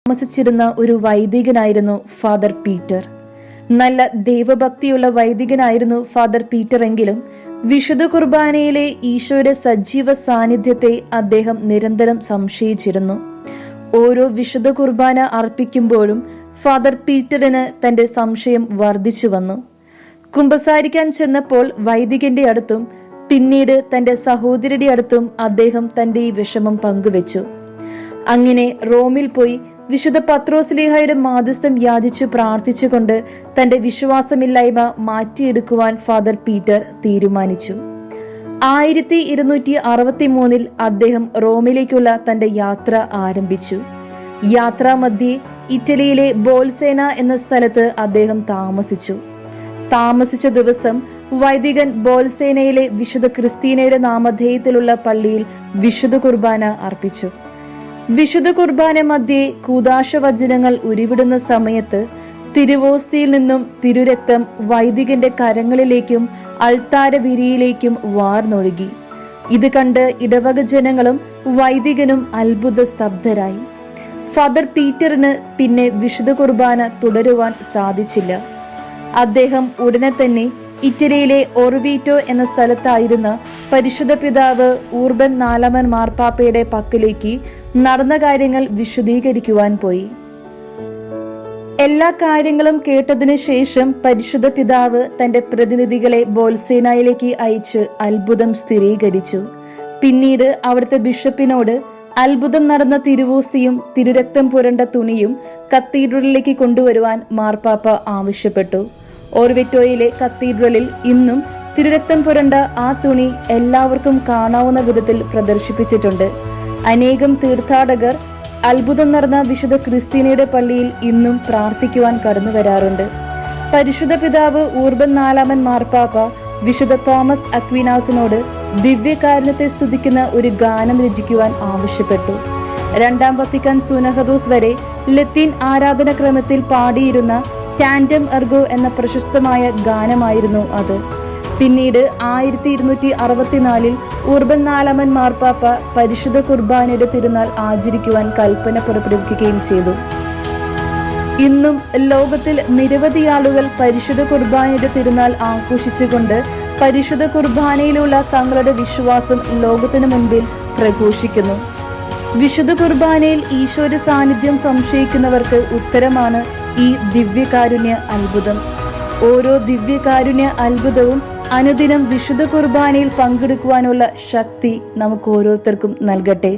താമസിച്ചിരുന്ന ഒരു വൈദികനായിരുന്നു father Peter. നല്ല ദൈവഭക്തിയുള്ള വൈദികനായിരുന്നു ഫാദർ പീറ്റർ എങ്കിലും വിശുദ്ധ കുർബാനയിലെ ഈശോയുടെ സജീവ സാന്നിധ്യത്തെ അദ്ദേഹം നിരന്തരം സംശയിച്ചിരുന്നു. ഓരോ വിശുദ്ധ കുർബാന അർപ്പിക്കുമ്പോഴും ഫാദർ പീറ്ററിന് തന്റെ സംശയം വർദ്ധിച്ചു വന്നു. കുമ്പസാരിക്കാൻ ചെന്നപ്പോൾ വൈദികന്റെ അടുത്തും പിന്നീട് തന്റെ സഹോദരിയുടെ അടുത്തും അദ്ദേഹം തന്റെ ഈ വിഷമം പങ്കുവെച്ചു. അങ്ങനെ റോമിൽ പോയി വിശുദ്ധ പത്രോസ്ലീഹായുടെ മാധ്യസ്ഥം യാചിച്ചു പ്രാർത്ഥിച്ചുകൊണ്ട് തന്റെ വിശ്വാസമില്ലായ്മ മാറ്റിയെടുക്കുവാൻ ഫാദർ പീറ്റർ തീരുമാനിച്ചു. 1263 അദ്ദേഹം റോമിലേക്കുള്ള തന്റെ യാത്ര ആരംഭിച്ചു. യാത്രാമധ്യേ ഇറ്റലിയിലെ ബോൾസേന എന്ന സ്ഥലത്ത് അദ്ദേഹം താമസിച്ച ദിവസം വൈദികൻ ബോൾസേനയിലെ വിശുദ്ധ ക്രിസ്തീനയുടെ നാമധേയത്തിലുള്ള പള്ളിയിൽ വിശുദ്ധ കുർബാന അർപ്പിച്ചു. വിശുദ്ധ കുർബാന മധ്യേ കൂദാശവചനങ്ങൾ ഉരുവിടുന്ന സമയത്ത് തിരുവോസ്തിയിൽ നിന്നും തിരുരക്തം വൈദികന്റെ കരങ്ങളിലേക്കും അൾത്താരവിരിയിലേക്കും വാർന്നൊഴുകി. ഇത് കണ്ട് ഇടവക ജനങ്ങളും വൈദികനും അത്ഭുത സ്തബ്ധരായി. ഫാദർ പീറ്ററിന് പിന്നെ വിശുദ്ധ കുർബാന തുടരുവാൻ സാധിച്ചില്ല. അദ്ദേഹം ഉടനെ തന്നെ ഇറ്റലിയിലെ ഒർവീറ്റോ എന്ന സ്ഥലത്തായിരുന്ന പരിശുദ്ധ പിതാവ് ഊർബൻ 4 മാർപ്പാപ്പയുടെ പക്കലേക്ക് നടന്ന കാര്യങ്ങൾ വിശദീകരിക്കുവാൻ പോയി. എല്ലാ കാര്യങ്ങളും കേട്ടതിനു ശേഷം പരിശുദ്ധ പിതാവ് തന്റെ പ്രതിനിധികളെ ബോൾസേനയിലേക്ക് അയച്ച് അത്ഭുതം സ്ഥിരീകരിച്ചു. പിന്നീട് അവിടുത്തെ ബിഷപ്പിനോട് അത്ഭുതം നടന്ന തിരുവോസ്തിയും തിരുരക്തം പുരണ്ട തുണിയും കത്തീഡ്രലിലേക്ക് കൊണ്ടുവരുവാൻ മാർപ്പാപ്പ ആവശ്യപ്പെട്ടു. ഓർവിറ്റോയിലെ കത്തീഡ്രലിൽ ഇന്നും തിരുരക്തം പുരണ്ട ആ തുണി എല്ലാവർക്കും കാണാവുന്ന വിധത്തിൽ പ്രദർശിപ്പിച്ചിട്ടുണ്ട്. അനേകം തീർത്ഥാടകർ അത്ഭുതം നടന്ന വിശുദ്ധ ക്രിസ്തീനയുടെ പള്ളിയിൽ ഇന്നും പ്രാർത്ഥിക്കുവാൻ കടന്നു വരാറുണ്ട്. പരിശുദ്ധ പിതാവ് ഊർബൻ 4 മാർപ്പാപ്പ വിശുദ്ധ തോമസ് അക്വീനാസിനോട് ദിവ്യകാരുണ്യത്തെ സ്തുതിക്കുന്ന ഒരു ഗാനം രചിക്കുവാൻ ആവശ്യപ്പെട്ടു. 2ാം വത്തിക്കാൻ സുനഹദോസ് വരെ ലത്തീൻ ആരാധനക്രമത്തിൽ പാടിയിരുന്ന ടാൻഡം എർഗോ എന്ന പ്രശസ്തമായ ഗാനമായിരുന്നു അത്. പിന്നീട് 1264 ഊർബൻ 4 മാർപ്പാപ്പ പരിശുദ്ധ കുർബാനയുടെ തിരുനാൾ ആചരിക്കുവാൻ കൽപ്പന പുറപ്പെടുവിക്കുകയും ചെയ്തു. ഇന്നും ലോകത്തിൽ നിരവധി ആളുകൾ പരിശുദ്ധ കുർബാനയുടെ തിരുനാൾ ആഘോഷിച്ചുകൊണ്ട് പരിശുദ്ധ കുർബാനയിലുള്ള തങ്ങളുടെ വിശ്വാസം ലോകത്തിനു മുൻപിൽ പ്രഘോഷിക്കുന്നു. വിശുദ്ധ കുർബാനയിൽ ഈശോയുടെ സാന്നിധ്യം സംശയിക്കുന്നവർക്ക് ഉത്തരമാണ് ഈ ദിവ്യകാരുണ്യ അത്ഭുതം. ഓരോ ദിവ്യകാരുണ്യ അത്ഭുതവും അനുദിനം വിശുദ്ധ കുർബാനയിൽ പങ്കെടുക്കുവാനുള്ള ശക്തി നമുക്ക് ഓരോരുത്തർക്കും നൽകട്ടെ.